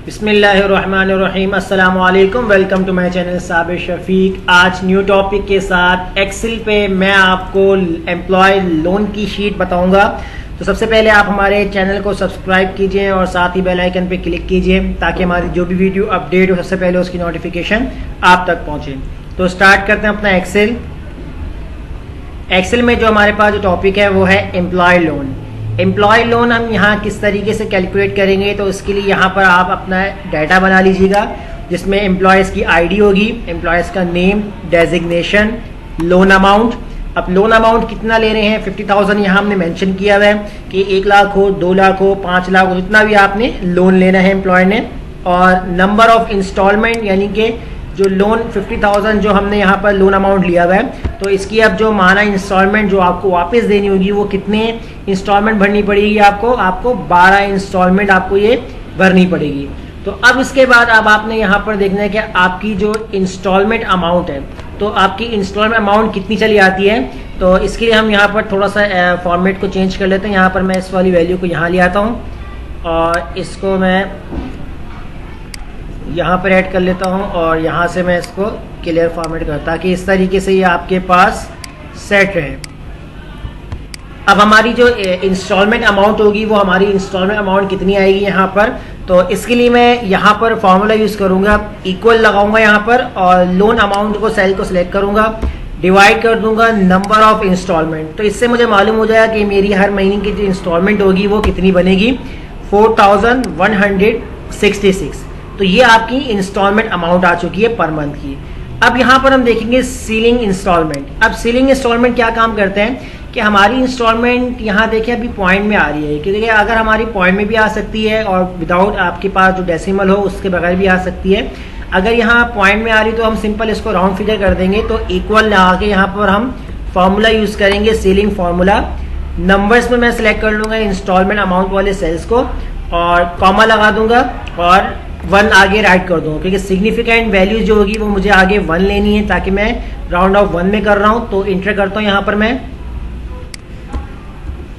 बिस्मिल्लाहिर्रहमानिर्रहीम। अस्सलामु अलैकुम। Welcome to my channel Sabir Shafiq. आज न्यू टॉपिक के साथ एक्सेल पे मैं आपको एम्प्लॉय लोन की शीट बताऊंगा। तो सबसे पहले आप हमारे चैनल को सब्सक्राइब कीजिए और साथ ही बेल आइकन पे क्लिक कीजिए ताकि हमारी जो भी वीडियो अपडेट हो सबसे पहले उसकी नोटिफिकेशन आप तक पहुंचे। तो स्टार्ट करते हैं अपना एक्सेल। एक्सेल में जो हमारे पास जो टॉपिक है वो है एम्प्लॉय लोन। एम्प्लॉय लोन हम यहाँ किस तरीके से कैलकुलेट करेंगे, तो इसके लिए यहाँ पर आप अपना डाटा बना लीजिएगा जिसमें एम्प्लॉयज़ की आईडी होगी, एम्प्लॉयज़ का नेम, डेजिग्नेशन, लोन अमाउंट। अब लोन अमाउंट कितना ले रहे हैं 50,000 यहाँ हमने मेंशन किया हुआ है कि 1 लाख हो, 2 लाख हो, 5 लाख हो, जितना भी आपने लोन लेना है एम्प्लॉय ने। और नंबर ऑफ इंस्टॉलमेंट यानी कि जो लोन 50,000 जो हमने यहाँ पर लोन अमाउंट लिया हुआ है, तो इसकी अब जो माना इंस्टॉलमेंट जो आपको वापस देनी होगी वो कितने इंस्टॉलमेंट भरनी पड़ेगी आपको 12 इंस्टॉलमेंट आपको ये भरनी पड़ेगी। तो अब इसके बाद अब आपने यहाँ पर देखना है कि आपकी जो इंस्टॉलमेंट अमाउंट है, तो आपकी इंस्टॉलमेंट अमाउंट कितनी चली आती है। तो इसके लिए हम यहाँ पर थोड़ा सा फॉर्मेट को चेंज कर लेते हैं। यहाँ पर मैं इस वाली वैल्यू को यहाँ ले आता हूँ और इसको मैं यहाँ पर ऐड कर लेता हूँ और यहाँ से मैं इसको क्लियर फॉर्मेट करता ताकि इस तरीके से ये आपके पास सेट रहे। अब हमारी जो इंस्टॉलमेंट अमाउंट होगी वो हमारी इंस्टॉलमेंट अमाउंट कितनी आएगी यहाँ पर, तो इसके लिए मैं यहाँ पर फॉर्मूला यूज़ करूँगा, इक्वल लगाऊंगा यहाँ पर और लोन अमाउंट को सेल को सिलेक्ट करूँगा, डिवाइड कर दूंगा नंबर ऑफ इंस्टॉलमेंट। तो इससे मुझे मालूम हो जाएगा कि मेरी हर महीने की जो इंस्टॉलमेंट होगी वो कितनी बनेगी, 4166। तो ये आपकी इंस्टॉलमेंट अमाउंट आ चुकी है पर मंथ की। अब यहाँ पर हम देखेंगे सीलिंग इंस्टॉलमेंट। अब सीलिंग इंस्टॉलमेंट क्या काम करते हैं कि हमारी इंस्टॉलमेंट यहाँ देखिए अभी पॉइंट में आ रही है, क्योंकि अगर हमारी पॉइंट में भी आ सकती है और विदाउट आपके पास जो डेसिमल हो उसके बगैर भी आ सकती है। अगर यहाँ पॉइंट में आ रही तो हम सिंपल इसको राउंड फिगर कर देंगे, तो इक्वल लगा के यहाँ पर हम फॉर्मूला यूज़ करेंगे सीलिंग फार्मूला। नंबर्स में मैं सिलेक्ट कर लूँगा इंस्टॉलमेंट अमाउंट वाले सेल्स को और कॉमा लगा दूंगा और 1 आगे राइट कर दूंगा, क्योंकि सिग्निफिकेंट वैल्यू जो होगी वो मुझे आगे 1 लेनी है ताकि मैं राउंड ऑफ 1 में कर रहा हूँ। तो इंटर करता हूँ यहाँ पर मैं।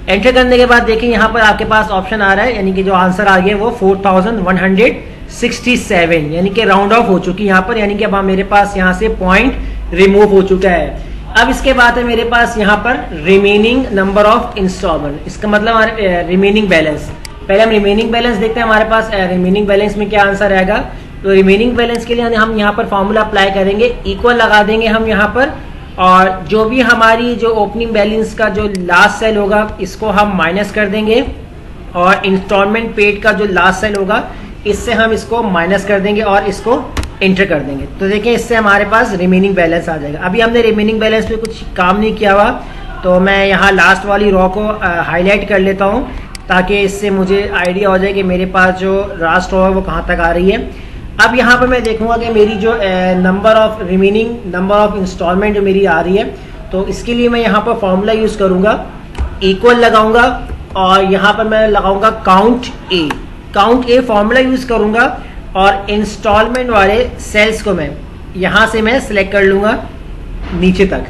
एंटर करने के बाद देखिए यहाँ पर आपके पास ऑप्शन आ रहा है, यानी कि जो आंसर आ गया वो 4167 यानी कि राउंड ऑफ हो चुकी है यहाँ पर, यानी कि अब मेरे पास यहाँ से पॉइंट रिमूव हो चुका है। अब इसके बाद है मेरे पास यहाँ पर रिमेनिंग नंबर ऑफ इंस्टॉलमेंट, इसका मतलब रिमेनिंग बैलेंस। पहले हम रिमेनिंग बैलेंस देखते हैं हमारे पास रिमेनिंग बैलेंस में क्या आंसर आएगा। तो रिमेनिंग बैलेंस के लिए हम यहाँ पर फॉर्मूला अप्लाई करेंगे, इक्वल लगा देंगे हम यहाँ पर और जो भी हमारी जो ओपनिंग बैलेंस का जो लास्ट सेल होगा इसको हम माइनस कर देंगे और इंस्टॉलमेंट पेड का जो लास्ट सेल होगा इससे हम इसको माइनस कर देंगे और इसको एंटर कर देंगे। तो देखिए इससे हमारे पास रिमेनिंग बैलेंस आ जाएगा। अभी हमने रिमेनिंग बैलेंस पे कुछ काम नहीं किया हुआ, तो मैं यहाँ लास्ट वाली रो को हाईलाइट कर लेता हूँ ताकि इससे मुझे आइडिया हो जाए कि मेरे पास जो लास्ट रो है वो कहाँ तक आ रही है। अब यहाँ पर मैं देखूंगा कि मेरी जो रिमेनिंग नंबर ऑफ इंस्टॉलमेंट जो मेरी आ रही है, तो इसके लिए मैं यहाँ पर फॉर्मूला यूज़ करूँगा, इक्वल लगाऊंगा और यहाँ पर मैं लगाऊंगा काउंट ए फॉर्मूला यूज़ करूँगा और इंस्टॉलमेंट वाले सेल्स को मैं यहाँ से मैं सिलेक्ट कर लूँगा नीचे तक,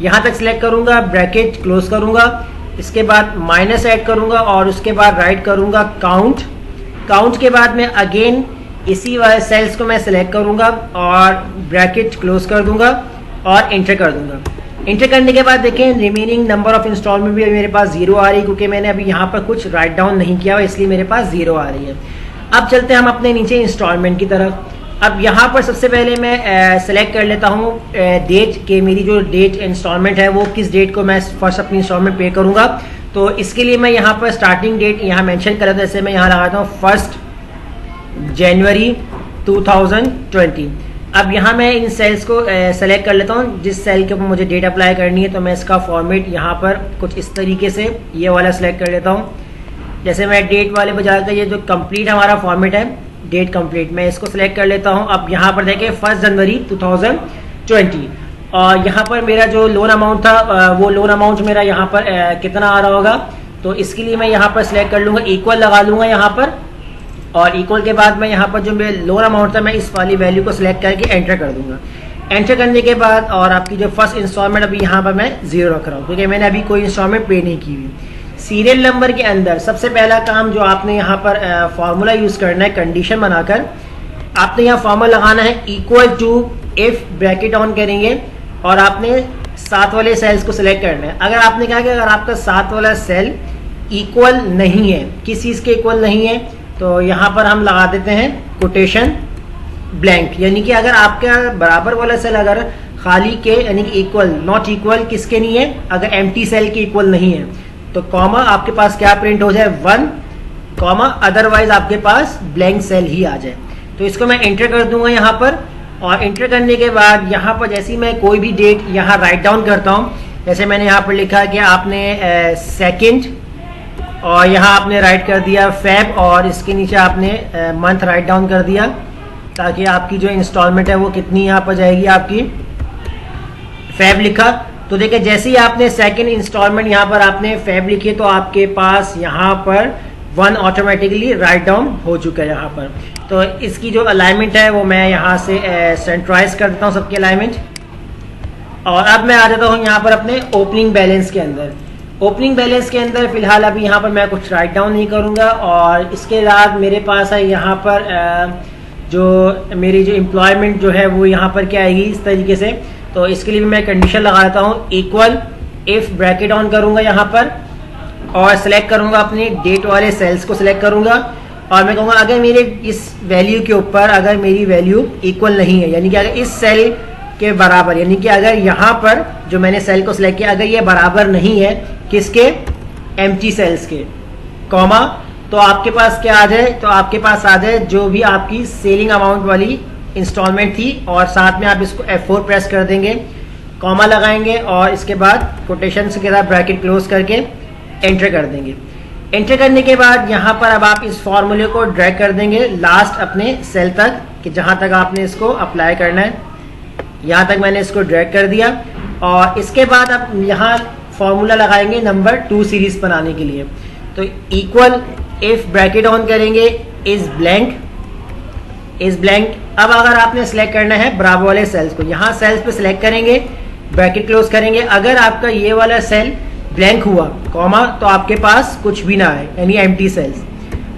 यहाँ तक सिलेक्ट करूँगा, ब्रैकेट क्लोज करूँगा, इसके बाद माइनस ऐड करूँगा और उसके बाद राइट करूँगा काउंट के बाद मैं अगेन इसी वाले सेल्स को मैं सिलेक्ट करूँगा और ब्रैकेट क्लोज कर दूँगा और एंटर कर दूँगा। एंटर करने के बाद देखें रिमेनिंग नंबर ऑफ इंस्टॉलमेंट भी मेरे पास 0 आ रही है, क्योंकि मैंने अभी यहाँ पर कुछ राइट डाउन नहीं किया हुआ इसलिए मेरे पास 0 आ रही है। अब चलते हैं हम अपने नीचे इंस्टॉलमेंट की तरफ। अब यहाँ पर सबसे पहले मैं सेलेक्ट कर लेता हूँ डेट के, मेरी जो डेट इंस्टॉलमेंट है वो किस डेट को मैं फर्स्ट अपनी इंस्टॉलमेंट पे करूँगा। तो इसके लिए मैं यहाँ पर स्टार्टिंग डेट यहाँ मेंशन कर लेता हूँ, जैसे मैं यहाँ लगाता हूँ 1 जनवरी 2020। अब यहाँ मैं इन सेल्स को सेलेक्ट कर लेता हूँ जिस सेल के ऊपर मुझे डेट अप्लाई करनी है। तो मैं इसका फॉर्मेट यहाँ पर कुछ इस तरीके से ये वाला सेलेक्ट कर लेता हूँ। जैसे मैं डेट वाले पर जाकर ये जो कंप्लीट हमारा फॉर्मेट है डेट कंप्लीट, मैं इसको सिलेक्ट कर लेता हूँ। अब यहाँ पर देखिए 1 जनवरी 2020 और यहाँ पर मेरा जो लोन अमाउंट था वो लोन अमाउंट मेरा यहाँ पर कितना आ रहा होगा। तो इसके लिए मैं यहाँ पर सिलेक्ट कर लूँगा, इक्वल लगा लूँगा यहाँ पर और इक्वल के बाद मैं यहाँ पर जो मेरा लोन अमाउंट था मैं इस वाली वैल्यू को सिलेक्ट करके एंटर कर दूँगा। एंटर करने के बाद और आपकी जो फर्स्ट इंस्टॉलमेंट अभी यहाँ पर मैं 0 रख रहा हूँ, क्योंकि मैंने अभी कोई इंस्टॉलमेंट पे नहीं की हुई। सीरियल नंबर के अंदर सबसे पहला काम जो आपने यहाँ पर फॉर्मूला यूज करना है, कंडीशन बनाकर आपने यहाँ फॉर्मूला लगाना है equal to, if bracket on करेंगे और आपने साथ वाले सेल्स को सिलेक्ट करना है। अगर आपने कहा कि अगर आपका साथ वाला सेल इक्वल नहीं है, किस चीज के इक्वल नहीं है, तो यहाँ पर हम लगा देते हैं कोटेशन ब्लैंक, यानी कि अगर आपका बराबर वाला सेल अगर खाली के यानी कि इक्वल, नॉट इक्वल किसके नहीं है, अगर एम्प्टी सेल के इक्वल नहीं है तो कॉमा आपके पास क्या प्रिंट हो जाए 1, कॉमा अदरवाइज आपके पास ब्लैंक सेल ही आ जाए। तो इसको मैं एंटर कर दूंगा यहाँ पर, और एंटर करने के बाद यहाँ पर जैसे ही मैं कोई भी डेट यहाँ राइट डाउन करता हूँ, जैसे मैंने यहाँ पर लिखा कि आपने सेकंड और यहाँ आपने राइट कर दिया फेब और इसके नीचे आपने मंथ राइट डाउन कर दिया, ताकि आपकी जो इंस्टॉलमेंट है वो कितनी यहाँ पर जाएगी आपकी, फेब लिखा। तो देखिए जैसे ही आपने सेकंड इंस्टॉलमेंट यहाँ पर आपने फेब लिखी तो आपके पास यहाँ पर 1 ऑटोमेटिकली राइट डाउन हो चुका है यहाँ पर। तो इसकी जो अलाइनमेंट है वो मैं यहाँ से सेंट्राइज कर देता हूँ सबकी अलाइनमेंट, और अब मैं आ जाता हूँ यहाँ पर अपने ओपनिंग बैलेंस के अंदर। ओपनिंग बैलेंस के अंदर फिलहाल अभी यहाँ पर मैं कुछ राइट डाउन नहीं करूँगा, और इसके बाद मेरे पास है यहाँ पर जो मेरी जो एम्प्लॉयमेंट जो है वो यहाँ पर क्या आएगी इस तरीके से। तो इसके लिए भी मैं कंडीशन लगा देता हूँ इक्वल, इफ ब्रैकेट ऑन करूँगा यहाँ पर और सिलेक्ट करूँगा अपने डेट वाले सेल्स को सिलेक्ट करूँगा, और मैं कहूँगा अगर मेरे इस वैल्यू के ऊपर अगर मेरी वैल्यू इक्वल नहीं है, यानी कि अगर इस सेल के बराबर, यानी कि अगर यहाँ पर जो मैंने सेल को सिलेक्ट किया अगर ये बराबर नहीं है किसके, एम्प्टी सेल्स के, कॉमा, तो आपके पास क्या आ जाए, तो आपके पास आ जाए जो भी आपकी सेलिंग अमाउंट वाली इंस्टॉलमेंट थी, और साथ में आप इसको F4 प्रेस कर देंगे, कॉमा लगाएंगे और इसके बाद कोटेशन के साथ ब्रैकेट क्लोज करके एंटर कर देंगे। एंटर करने के बाद यहाँ पर अब आप इस फॉर्मूले को ड्रैग कर देंगे लास्ट अपने सेल तक, कि जहाँ तक आपने इसको अप्लाई करना है, यहाँ तक मैंने इसको ड्रैग कर दिया। और इसके बाद आप यहाँ फॉर्मूला लगाएंगे नंबर 2 सीरीज बनाने के लिए। तो इक्वल, इफ ब्रैकेट ऑन करेंगे इज ब्लैंक, इज ब्लैंक। अब अगर आपने सेलेक्ट करना है बराबर वाले सेल्स को, यहाँ सेल्स पे सिलेक्ट करेंगे, ब्रैकेट क्लोज करेंगे, अगर आपका ये वाला सेल ब्लैंक हुआ, कॉमा, तो आपके पास कुछ भी ना है, यानी एम्प्टी सेल्स,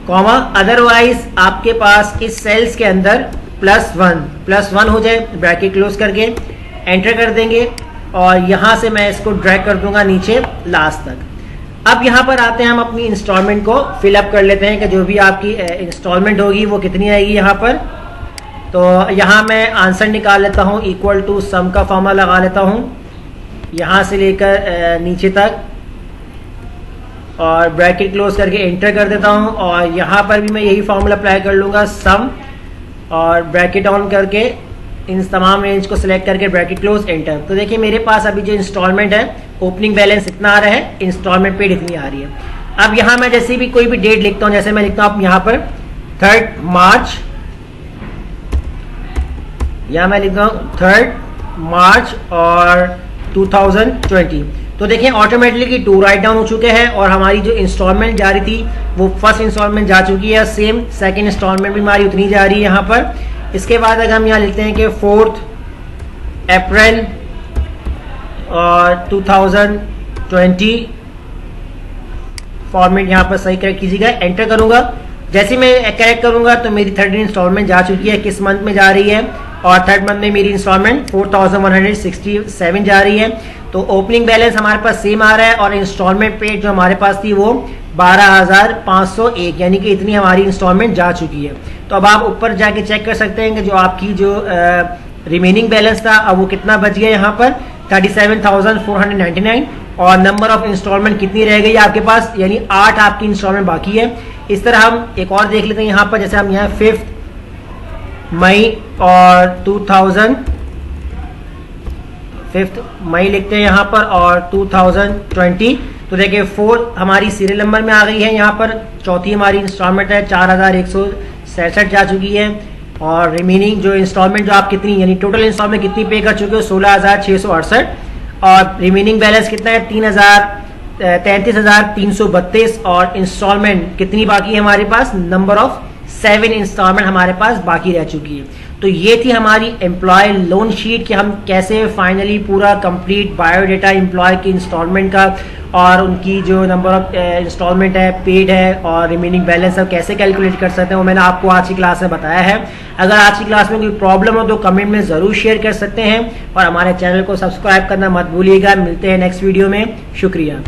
कॉमा, अदरवाइज आपके पास इस सेल्स के अंदर +1 हो जाए, ब्रैकेट क्लोज करके एंटर कर देंगे, और यहाँ से मैं इसको ड्रैग कर दूंगा नीचे लास्ट तक। अब यहाँ पर आते हैं हम अपनी इंस्टॉलमेंट को फिलअप कर लेते हैं कि जो भी आपकी इंस्टॉलमेंट होगी वो कितनी आएगी यहाँ पर। तो यहाँ मैं आंसर निकाल लेता हूँ, इक्वल टू सम का फॉर्मूला लगा लेता हूँ यहाँ से लेकर नीचे तक, और ब्रैकेट क्लोज करके एंटर कर देता हूँ, और यहाँ पर भी मैं यही फॉर्मूला अप्लाई कर लूँगा, सम, और ब्रैकेट ऑन करके इन तमाम रेंज को सिलेक्ट करके ब्रैकेट क्लोज एंटर। तो देखिए मेरे पास अभी जो इंस्टॉलमेंट है, ओपनिंग बैलेंस इतना आ रहा है, इंस्टॉलमेंट पेड इतनी आ रही है। अब यहाँ मैं जैसे भी कोई भी डेट लिखता हूँ, जैसे मैं लिखता हूँ यहाँ पर 3 मार्च, यहाँ मैं लिखता हूँ 3 मार्च और 2020। तो देखिए ऑटोमेटिकली 2 राइट डाउन हो चुके हैं, और हमारी जो इंस्टॉलमेंट जा रही थी वो फर्स्ट इंस्टॉलमेंट जा चुकी है, सेम सेकंड इंस्टॉलमेंट भी हमारी उतनी जा रही है यहाँ पर। इसके बाद अगर हम यहाँ लिखते हैं कि 4 अप्रैल और 2020, फॉर्मेट यहाँ पर सही करेक्ट कीजिएगा, एंटर करूंगा। जैसे मैं करेक्ट करूंगा तो मेरी 3rd इंस्टॉलमेंट जा चुकी है, किस मंथ में जा रही है, और 3rd मंथ में मेरी इंस्टॉलमेंट 4167 जा रही है। तो ओपनिंग बैलेंस हमारे पास सेम आ रहा है, और इंस्टॉलमेंट पेड जो हमारे पास थी वो 12,501, यानी कि इतनी हमारी इंस्टॉलमेंट जा चुकी है। तो अब आप ऊपर जाके चेक कर सकते हैं कि जो आपकी जो रिमेनिंग बैलेंस था अब वो कितना बच गया यहाँ पर 37,499, और नंबर ऑफ इंस्टॉलमेंट कितनी रह गई आपके पास, यानी 8 आपकी इंस्टॉलमेंट बाकी है। इस तरह हम एक और देख लेते हैं यहाँ पर, जैसे हम यहाँ 5 मई और 5 मई लिखते हैं यहाँ पर, और 2020। तो देखिए 4 हमारी सीरियल नंबर में आ गई है, यहाँ पर चौथी हमारी इंस्टॉलमेंट है, 4167 जा चुकी है, और रिमेनिंग जो इंस्टॉलमेंट जो आप कितनी, यानी टोटल इंस्टॉलमेंट कितनी पे कर चुके हो 16,668, और रिमेनिंग बैलेंस कितना है 33,332, और इंस्टॉलमेंट कितनी बाकी है हमारे पास, नंबर ऑफ 7 इंस्टॉलमेंट हमारे पास बाकी रह चुकी है। तो ये थी हमारी एम्प्लॉय लोन शीट कि हम कैसे फाइनली पूरा कंप्लीट बायोडेटा एम्प्लॉय की इंस्टॉलमेंट का और उनकी जो नंबर ऑफ इंस्टॉलमेंट है, पेड है और रिमेनिंग बैलेंस है कैसे कैलकुलेट कर सकते हैं वो मैंने आपको आज की क्लास में बताया है। अगर आज की क्लास में कोई प्रॉब्लम हो तो कमेंट में ज़रूर शेयर कर सकते हैं और हमारे चैनल को सब्सक्राइब करना मत भूलिएगा। मिलते हैं नेक्स्ट वीडियो में। शुक्रिया।